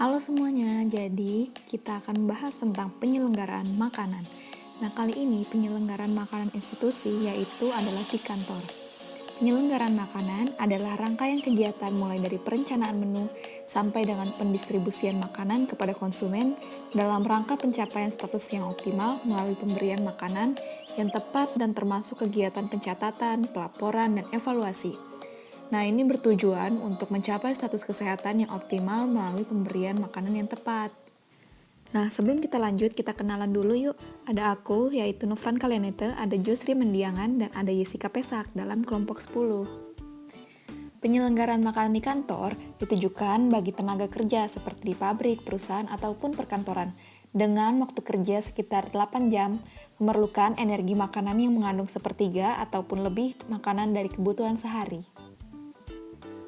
Halo semuanya, jadi kita akan membahas tentang penyelenggaraan makanan. Nah, kali ini penyelenggaraan makanan institusi yaitu adalah di kantor. Penyelenggaraan makanan adalah rangkaian kegiatan mulai dari perencanaan menu sampai dengan pendistribusian makanan kepada konsumen dalam rangka pencapaian status yang optimal melalui pemberian makanan yang tepat dan termasuk kegiatan pencatatan, pelaporan, dan evaluasi. Nah, ini bertujuan untuk mencapai status kesehatan yang optimal melalui pemberian makanan yang tepat. Nah, sebelum kita lanjut, kita kenalan dulu yuk. Ada aku, yaitu Nufran Kalianete, ada Jusri Mendiangan, dan ada Jessica Pesak dalam kelompok 10. Penyelenggaraan makanan di kantor ditujukan bagi tenaga kerja seperti di pabrik, perusahaan, ataupun perkantoran. Dengan waktu kerja sekitar 8 jam, memerlukan energi makanan yang mengandung sepertiga ataupun lebih makanan dari kebutuhan sehari.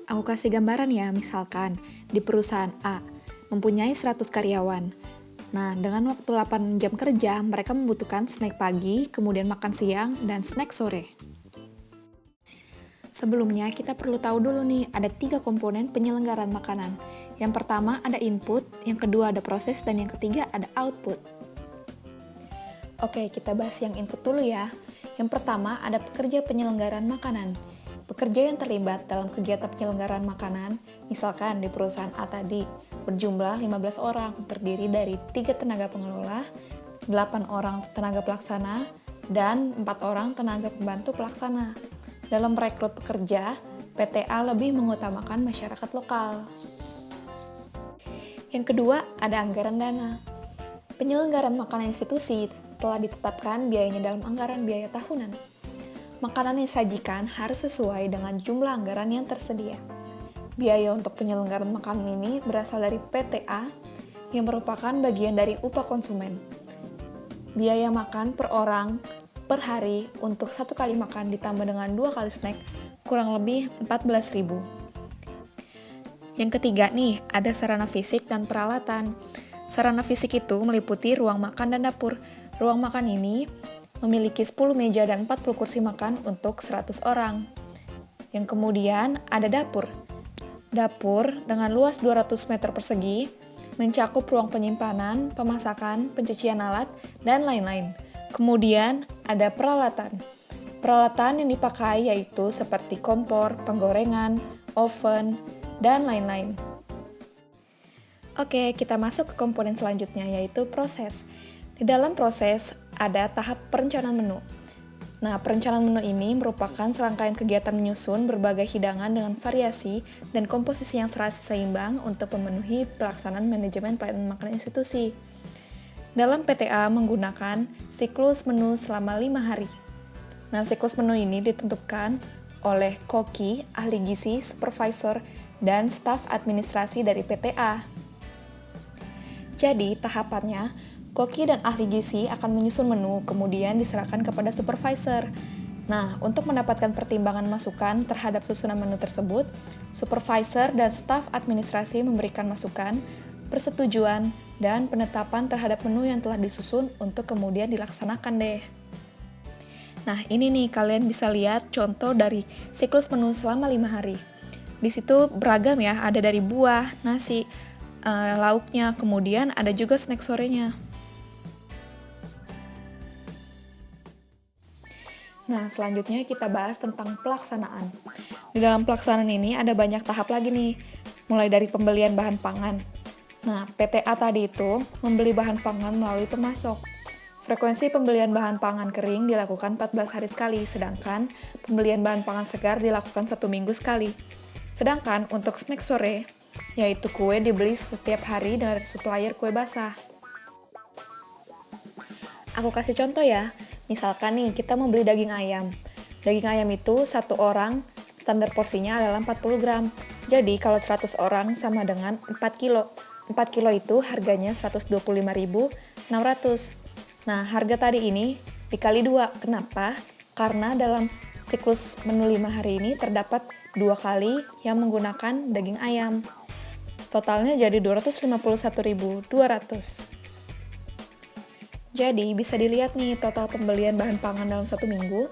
Aku kasih gambaran ya, misalkan di perusahaan A mempunyai 100 karyawan. Nah, dengan waktu 8 jam kerja, mereka membutuhkan snack pagi, kemudian makan siang, dan snack sore. Sebelumnya, kita perlu tahu dulu nih, ada 3 komponen penyelenggaraan makanan. Yang pertama ada input, yang kedua ada proses, dan yang ketiga ada output. Oke, kita bahas yang input dulu ya. Yang pertama ada pekerja penyelenggaraan makanan. Pekerja yang terlibat dalam kegiatan penyelenggaraan makanan, misalkan di perusahaan A tadi, berjumlah 15 orang, terdiri dari 3 tenaga pengelola, 8 orang tenaga pelaksana, dan 4 orang tenaga pembantu pelaksana. Dalam merekrut pekerja, PTA lebih mengutamakan masyarakat lokal. Yang kedua, ada anggaran dana. Penyelenggaraan makanan institusi telah ditetapkan biayanya dalam anggaran biaya tahunan. Makanan yang disajikan harus sesuai dengan jumlah anggaran yang tersedia. Biaya untuk penyelenggaraan makanan ini berasal dari PTA yang merupakan bagian dari upah konsumen. Biaya makan per orang per hari untuk 1 kali makan ditambah dengan 2 kali snack kurang lebih 14.000. Yang ketiga nih, ada sarana fisik dan peralatan. Sarana fisik itu meliputi ruang makan dan dapur. Ruang makan ini memiliki 10 meja dan 40 kursi makan untuk 100 orang. Yang kemudian ada dapur. Dapur dengan luas 200 meter persegi, mencakup ruang penyimpanan, pemasakan, pencucian alat, dan lain-lain. Kemudian ada peralatan. Peralatan yang dipakai yaitu seperti kompor, penggorengan, oven, dan lain-lain. Oke, kita masuk ke komponen selanjutnya yaitu proses. Di dalam proses ada tahap perencanaan menu. Nah, perencanaan menu ini merupakan serangkaian kegiatan menyusun berbagai hidangan dengan variasi dan komposisi yang seimbang untuk memenuhi pelaksanaan manajemen pelayanan makanan institusi. Dalam PTA menggunakan siklus menu selama 5 hari. Nah, siklus menu ini ditentukan oleh koki, ahli gizi, supervisor, dan staf administrasi dari PTA. Jadi, tahapannya, koki dan ahli gizi akan menyusun menu, kemudian diserahkan kepada supervisor. Nah, untuk mendapatkan pertimbangan masukan terhadap susunan menu tersebut, supervisor dan staf administrasi memberikan masukan, persetujuan, dan penetapan terhadap menu yang telah disusun untuk kemudian dilaksanakan deh. Nah, ini nih kalian bisa lihat contoh dari siklus menu selama 5 hari. Di situ beragam ya, ada dari buah, nasi, lauknya, kemudian ada juga snack sorenya. Nah, selanjutnya kita bahas tentang pelaksanaan. Di dalam pelaksanaan ini ada banyak tahap lagi nih, mulai dari pembelian bahan pangan. Nah, PTA tadi itu membeli bahan pangan melalui pemasok. Frekuensi pembelian bahan pangan kering dilakukan 14 hari sekali, sedangkan pembelian bahan pangan segar dilakukan 1 minggu sekali. Sedangkan untuk snack sore, yaitu kue dibeli setiap hari dari supplier kue basah. Aku kasih contoh ya. Misalkan nih, kita mau beli daging ayam. Daging ayam itu 1 orang, standar porsinya adalah 40 gram. Jadi, kalau 100 orang sama dengan 4 kilo. 4 kilo itu harganya 125.600. Nah, harga tadi ini dikali 2. Kenapa? Karena dalam siklus menu 5 hari ini terdapat 2 kali yang menggunakan daging ayam. Totalnya jadi 251.200. Jadi, bisa dilihat nih total pembelian bahan pangan dalam 1 minggu,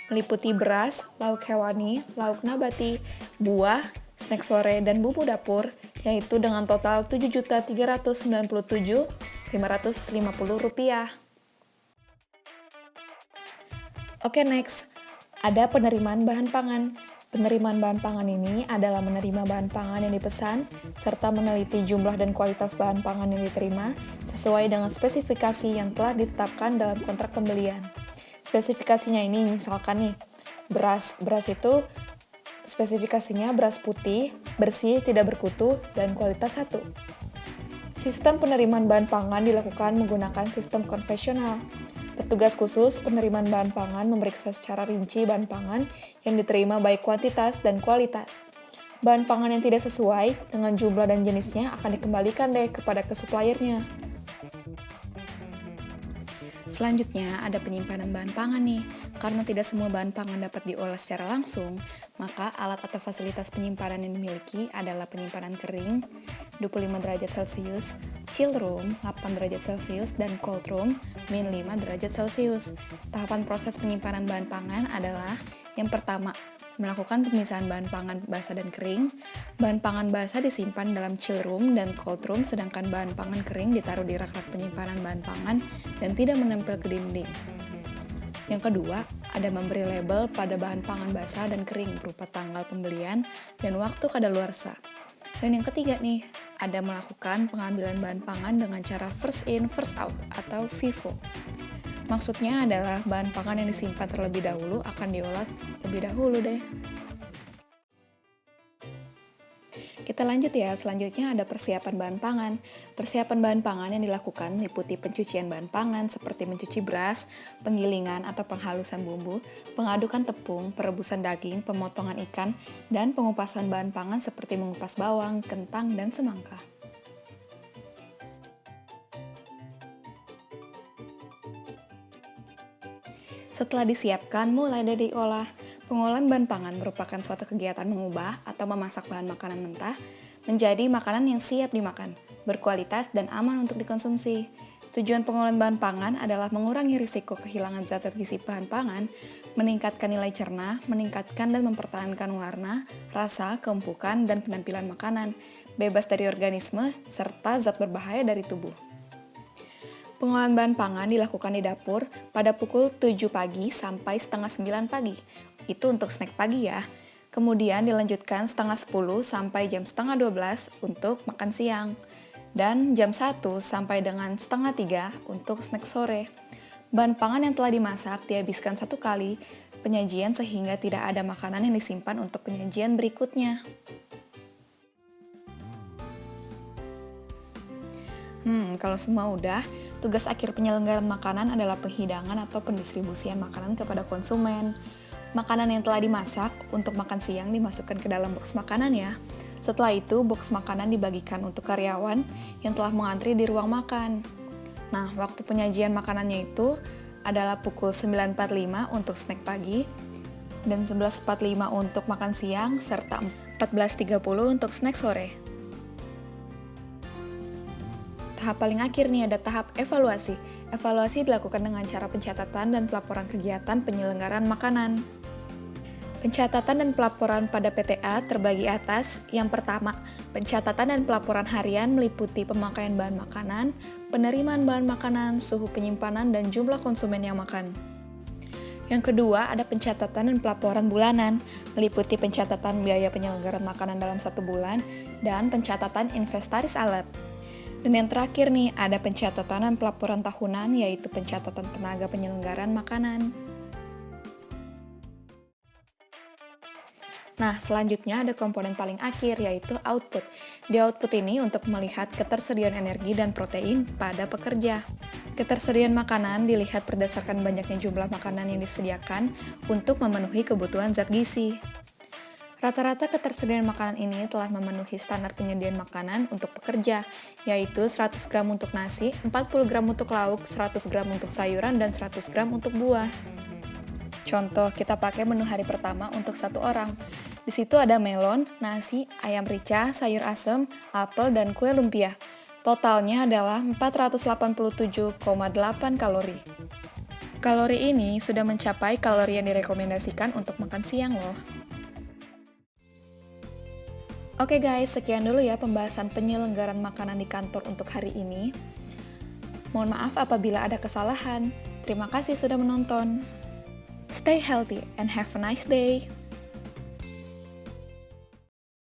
meliputi beras, lauk hewani, lauk nabati, buah, snack sore, dan bumbu dapur yaitu dengan total Rp7.397.550. Oke, next. Ada penerimaan bahan pangan. Penerimaan bahan pangan ini adalah menerima bahan pangan yang dipesan, serta meneliti jumlah dan kualitas bahan pangan yang diterima, sesuai dengan spesifikasi yang telah ditetapkan dalam kontrak pembelian. Spesifikasinya ini misalkan nih, beras. Beras itu spesifikasinya beras putih, bersih, tidak berkutu, dan kualitas 1. Sistem penerimaan bahan pangan dilakukan menggunakan sistem konvensional. Petugas khusus penerimaan bahan pangan memeriksa secara rinci bahan pangan yang diterima baik kuantitas dan kualitas. Bahan pangan yang tidak sesuai dengan jumlah dan jenisnya akan dikembalikan kepada suppliernya. Selanjutnya ada penyimpanan bahan pangan nih. Karena tidak semua bahan pangan dapat diolah secara langsung, maka alat atau fasilitas penyimpanan yang dimiliki adalah penyimpanan kering 25 derajat Celcius, chill room 8 derajat Celcius, dan cold room min 5 derajat Celcius. Tahapan proses penyimpanan bahan pangan adalah yang pertama, melakukan pemisahan bahan pangan basah dan kering. Bahan pangan basah disimpan dalam chill room dan cold room, sedangkan bahan pangan kering ditaruh di rak-rak penyimpanan bahan pangan dan tidak menempel ke dinding. Yang kedua, ada memberi label pada bahan pangan basah dan kering berupa tanggal pembelian dan waktu kadaluarsa. Dan yang ketiga nih, ada melakukan pengambilan bahan pangan dengan cara first in, first out atau FIFO. Maksudnya adalah bahan pangan yang disimpan terlebih dahulu akan diolah lebih dahulu deh. Kita lanjut ya, selanjutnya ada persiapan bahan pangan. Persiapan bahan pangan yang dilakukan meliputi pencucian bahan pangan seperti mencuci beras, penggilingan atau penghalusan bumbu, pengadukan tepung, perebusan daging, pemotongan ikan, dan pengupasan bahan pangan seperti mengupas bawang, kentang, dan semangka. Setelah disiapkan, mulai dari diolah. Pengolahan bahan pangan merupakan suatu kegiatan mengubah atau memasak bahan makanan mentah menjadi makanan yang siap dimakan, berkualitas dan aman untuk dikonsumsi. Tujuan pengolahan bahan pangan adalah mengurangi risiko kehilangan zat-zat gizi bahan pangan, meningkatkan nilai cerna, meningkatkan dan mempertahankan warna, rasa, keempukan, dan penampilan makanan, bebas dari organisme, serta zat berbahaya dari tubuh. Pengolahan bahan pangan dilakukan di dapur pada pukul 7 pagi sampai setengah 9 pagi. Itu untuk snack pagi ya. Kemudian dilanjutkan setengah 10 sampai jam setengah 12 untuk makan siang. Dan jam 1 sampai dengan setengah 3 untuk snack sore. Bahan pangan yang telah dimasak dihabiskan satu kali penyajian sehingga tidak ada makanan yang disimpan untuk penyajian berikutnya. Kalau semua udah, tugas akhir penyelenggaraan makanan adalah penghidangan atau pendistribusian makanan kepada konsumen. Makanan yang telah dimasak untuk makan siang dimasukkan ke dalam box makanan ya. Setelah itu, box makanan dibagikan untuk karyawan yang telah mengantri di ruang makan. Nah, waktu penyajian makanannya itu adalah pukul 9.45 untuk snack pagi, dan 11.45 untuk makan siang, serta 14.30 untuk snack sore. Tahap paling akhir nih ada tahap evaluasi. Evaluasi dilakukan dengan cara pencatatan dan pelaporan kegiatan penyelenggaraan makanan. Pencatatan dan pelaporan pada PTA terbagi atas. Yang pertama, pencatatan dan pelaporan harian meliputi pemakaian bahan makanan, penerimaan bahan makanan, suhu penyimpanan, dan jumlah konsumen yang makan. Yang kedua, ada pencatatan dan pelaporan bulanan, meliputi pencatatan biaya penyelenggaraan makanan dalam 1 bulan, dan pencatatan inventaris alat. Dan yang terakhir nih, ada pencatatan dan pelaporan tahunan, yaitu pencatatan tenaga penyelenggaraan makanan. Nah, selanjutnya ada komponen paling akhir, yaitu output. Di output ini untuk melihat ketersediaan energi dan protein pada pekerja. Ketersediaan makanan dilihat berdasarkan banyaknya jumlah makanan yang disediakan untuk memenuhi kebutuhan zat gizi. Rata-rata ketersediaan makanan ini telah memenuhi standar penyediaan makanan untuk pekerja, yaitu 100 gram untuk nasi, 40 gram untuk lauk, 100 gram untuk sayuran, dan 100 gram untuk buah. Contoh, kita pakai menu hari pertama untuk 1 orang. Di situ ada melon, nasi, ayam rica, sayur asem, apel, dan kue lumpia. Totalnya adalah 487,8 kalori. Kalori ini sudah mencapai kalori yang direkomendasikan untuk makan siang loh. Oke guys, sekian dulu ya pembahasan penyelenggaraan makanan di kantor untuk hari ini. Mohon maaf apabila ada kesalahan. Terima kasih sudah menonton. Stay healthy and have a nice day.